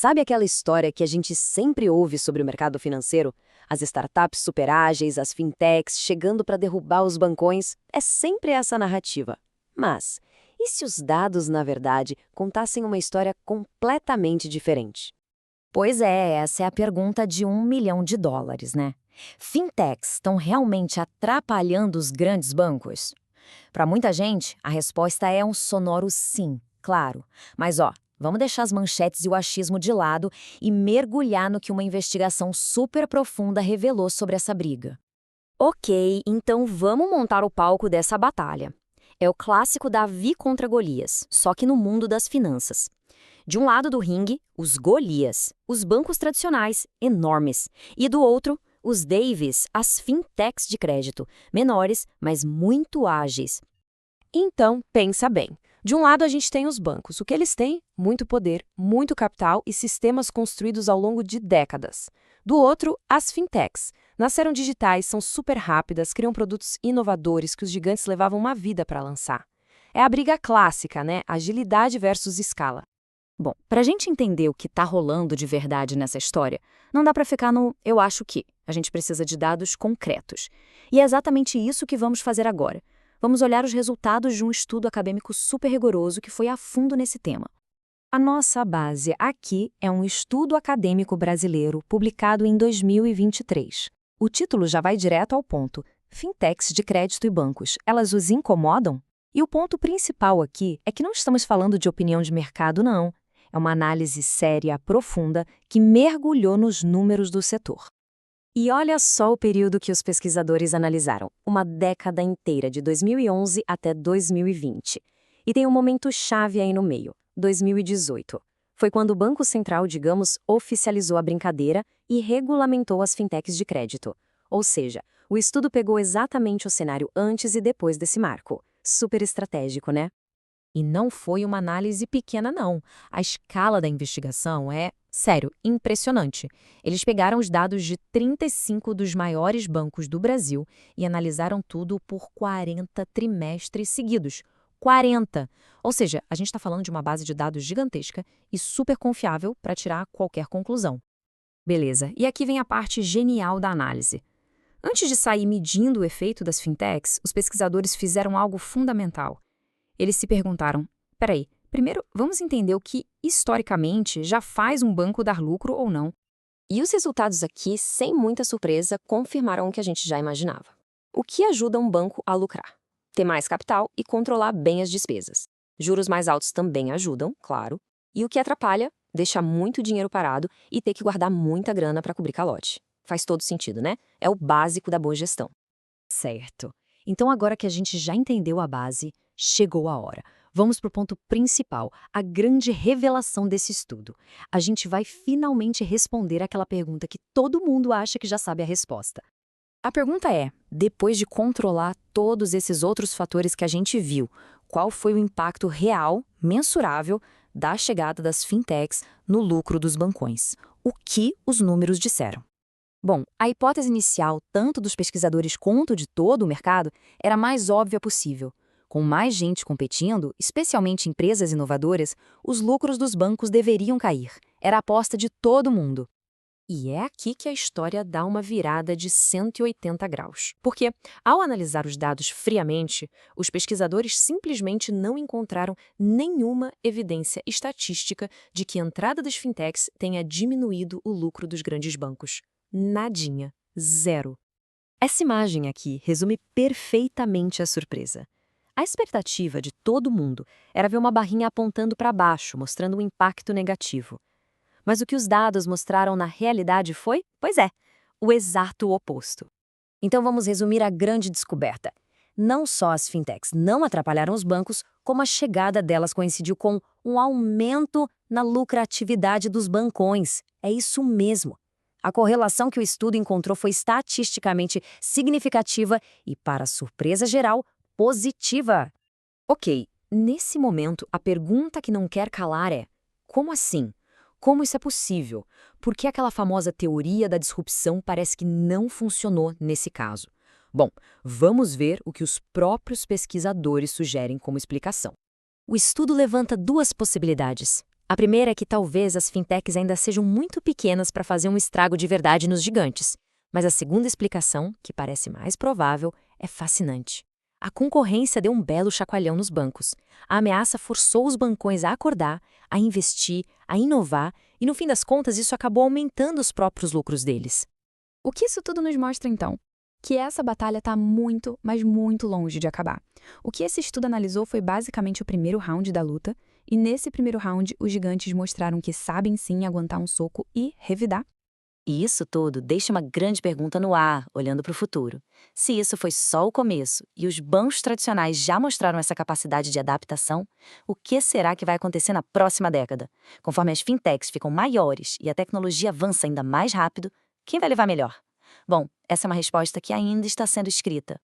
Sabe aquela história que a gente sempre ouve sobre o mercado financeiro? As startups super ágeis, as fintechs chegando para derrubar os bancões? É sempre essa narrativa. Mas, e se os dados, na verdade, contassem uma história completamente diferente? Pois é, essa é a pergunta de US$ 1 milhão, né? Fintechs estão realmente atrapalhando os grandes bancos? Para muita gente, a resposta é um sonoro sim, claro. Mas vamos deixar as manchetes e o achismo de lado e mergulhar no que uma investigação super profunda revelou sobre essa briga. Ok, então vamos montar o palco dessa batalha. É o clássico Davi contra Golias, só que no mundo das finanças. De um lado do ringue, os Golias, os bancos tradicionais, enormes, e do outro, os Davies, as fintechs de crédito, menores, mas muito ágeis. Então, pensa bem. De um lado, a gente tem os bancos. O que eles têm? Muito poder, muito capital e sistemas construídos ao longo de décadas. Do outro, as fintechs. Nasceram digitais, são super rápidas, criam produtos inovadores que os gigantes levavam uma vida para lançar. É a briga clássica, né? Agilidade versus escala. Bom, para a gente entender o que está rolando de verdade nessa história, não dá para ficar no eu acho que. A gente precisa de dados concretos. E é exatamente isso que vamos fazer agora. Vamos olhar os resultados de um estudo acadêmico super rigoroso que foi a fundo nesse tema. A nossa base aqui é um estudo acadêmico brasileiro publicado em 2023. O título já vai direto ao ponto. Fintechs de crédito e bancos, elas os incomodam? E o ponto principal aqui é que não estamos falando de opinião de mercado, não. É uma análise séria, profunda, que mergulhou nos números do setor. E olha só o período que os pesquisadores analisaram, uma década inteira, de 2011 até 2020. E tem um momento chave aí no meio, 2018. Foi quando o Banco Central, digamos, oficializou a brincadeira e regulamentou as fintechs de crédito. Ou seja, o estudo pegou exatamente o cenário antes e depois desse marco. Super estratégico, né? E não foi uma análise pequena, não. A escala da investigação é, sério, impressionante. Eles pegaram os dados de 35 dos maiores bancos do Brasil e analisaram tudo por 40 trimestres seguidos. 40! Ou seja, a gente está falando de uma base de dados gigantesca e super confiável para tirar qualquer conclusão. Beleza, e aqui vem a parte genial da análise. Antes de sair medindo o efeito das fintechs, os pesquisadores fizeram algo fundamental. Eles se perguntaram, peraí, primeiro vamos entender o que, historicamente, já faz um banco dar lucro ou não. E os resultados aqui, sem muita surpresa, confirmaram o que a gente já imaginava. O que ajuda um banco a lucrar? Ter mais capital e controlar bem as despesas. Juros mais altos também ajudam, claro. E o que atrapalha? Deixar muito dinheiro parado e ter que guardar muita grana para cobrir calote. Faz todo sentido, né? É o básico da boa gestão. Certo. Então, agora que a gente já entendeu a base, chegou a hora. Vamos para o ponto principal, a grande revelação desse estudo. A gente vai finalmente responder aquela pergunta que todo mundo acha que já sabe a resposta. A pergunta é, depois de controlar todos esses outros fatores que a gente viu, qual foi o impacto real, mensurável, da chegada das fintechs no lucro dos bancões? O que os números disseram? Bom, a hipótese inicial, tanto dos pesquisadores quanto de todo o mercado, era a mais óbvia possível. Com mais gente competindo, especialmente empresas inovadoras, os lucros dos bancos deveriam cair. Era a aposta de todo mundo. E é aqui que a história dá uma virada de 180 graus. Porque, ao analisar os dados friamente, os pesquisadores simplesmente não encontraram nenhuma evidência estatística de que a entrada das fintechs tenha diminuído o lucro dos grandes bancos. Nadinha. Zero. Essa imagem aqui resume perfeitamente a surpresa. A expectativa de todo mundo era ver uma barrinha apontando para baixo, mostrando um impacto negativo. Mas o que os dados mostraram na realidade foi, pois é, o exato oposto. Então vamos resumir a grande descoberta. Não só as fintechs não atrapalharam os bancos, como a chegada delas coincidiu com um aumento na lucratividade dos bancões. É isso mesmo. A correlação que o estudo encontrou foi estatisticamente significativa e, para surpresa geral, positiva. Ok, nesse momento, a pergunta que não quer calar é: como assim? Como isso é possível? Por que aquela famosa teoria da disrupção parece que não funcionou nesse caso? Bom, vamos ver o que os próprios pesquisadores sugerem como explicação. O estudo levanta duas possibilidades. A primeira é que talvez as fintechs ainda sejam muito pequenas para fazer um estrago de verdade nos gigantes. Mas a segunda explicação, que parece mais provável, é fascinante. A concorrência deu um belo chacoalhão nos bancos. A ameaça forçou os bancões a acordar, a investir, a inovar, e no fim das contas isso acabou aumentando os próprios lucros deles. O que isso tudo nos mostra, então? Que essa batalha está muito, mas muito longe de acabar. O que esse estudo analisou foi basicamente o primeiro round da luta, e nesse primeiro round os gigantes mostraram que sabem sim aguentar um soco e revidar. E isso tudo deixa uma grande pergunta no ar, olhando para o futuro. Se isso foi só o começo e os bancos tradicionais já mostraram essa capacidade de adaptação, o que será que vai acontecer na próxima década? Conforme as fintechs ficam maiores e a tecnologia avança ainda mais rápido, quem vai levar melhor? Bom, essa é uma resposta que ainda está sendo escrita.